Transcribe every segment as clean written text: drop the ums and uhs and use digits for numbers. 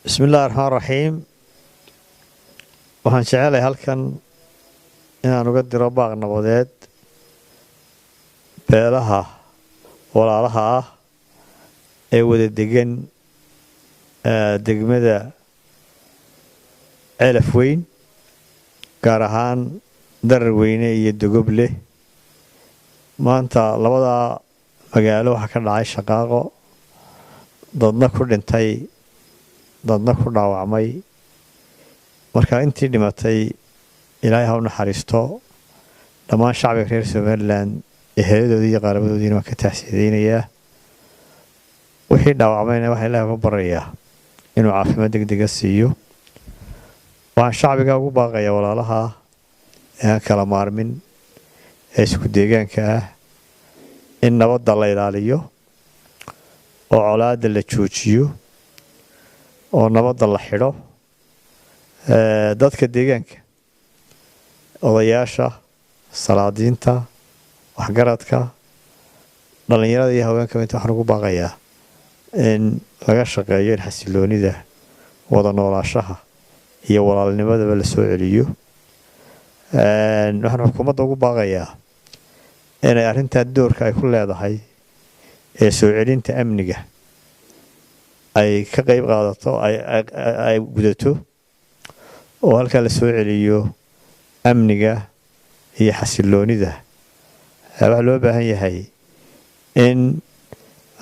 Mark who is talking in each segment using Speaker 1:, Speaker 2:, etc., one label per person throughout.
Speaker 1: بسم الله الرحمن الرحيم. waxaan jecelahay halkan inaan uga diro baaq nabadeed beelaha walaalaha ah ee wada degan degmada Ceelaf Weyn gaar ahaan Dararweyne iyo Dogoble. maanta labada magaalo waxa ka dhacay shaqaaqo, dadna ku dhintay dadna ku dhaawacmay. marka intii dhimatay Ilaahay ha u naxariisto. dhammaan shacbiga reer Somaliland eheeladoodii iyo qaarabadoodiina waan ka taxsiideynayaa. wixii dhaawacmayna waxa Ilaahay uga baryayaa inuu caafimaad degdeg ah siiyo. waxaan shacbiga ugu baaqayaa walaalaha ee kala maarmin ee isku deegaanka ah in nabadda la ilaaliyo oo colaadda la joojiyo oo nabadda la xidho. dadka deegaanka, odayaasha, salaadiinta, waxgaradka, dhalinyarada iyo haweenka inta waxaan ugu baaqayaa in laga shaqeeyo in xasiloonida, wada noolaanshaha iyo walaalnimadaba la soo celiyo. waxaan xukuumadda ugu baaqayaa inay arrintan doorka ay ku leedahay ee soo celinta amniga ay ka qayb qaadato, ay gudato oo halka la soo celiyo amniga iyo xasiloonida. waxa loo baahan yahay in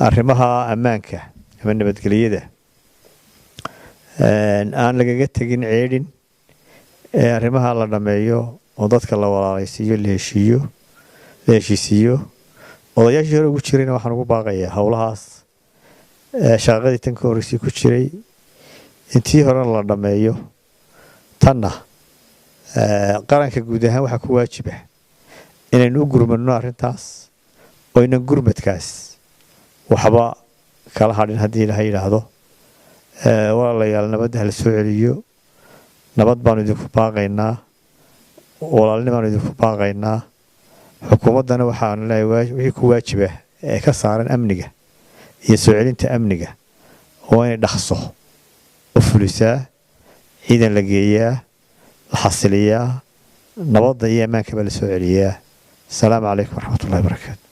Speaker 1: arrimaha ammaanka ama nabadgelyada aan lagaga tagin ceedhin ee arrimaha la dhameeyo oo dadka la walaalaysiiyo, la heshiisiiyo. odayaashii hore ugu jirayna waxaan ugu baaqayaa howlahaas shaqadii tan ka horreysay ku jiray intii horena la dhameeyo. tanna qaranka guud ahaan waxaa ku waajiba inaynu u gurmadno arrintaas oo inan gurmadkaas waxba kala hadhin haddii Ilaahay yidhaahdo. walaalayaal, nabadda ha la soo celiyo. nabad baanu idinku baaqaynaa, walaalnimo baanu idinku baaqaynaa. xukuumaddana waxaan leeyahay wixii ku waajiba ee ka saaran amniga iyo soo celinta amniga waa inay dhaqso u fulisaa, ciidan la geeyaa, la xasiliyaa, nabadda iyo ammaankaba la soo celiyaa. السلام عليكم ورحمة الله وبركاته.